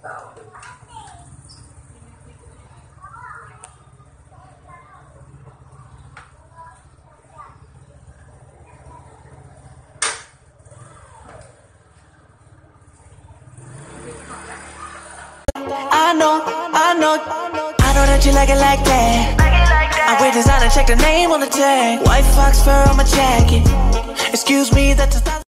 I know that you like it like that. I wear designer, check the name on the tag. White fox fur on my jacket. Excuse me, that's a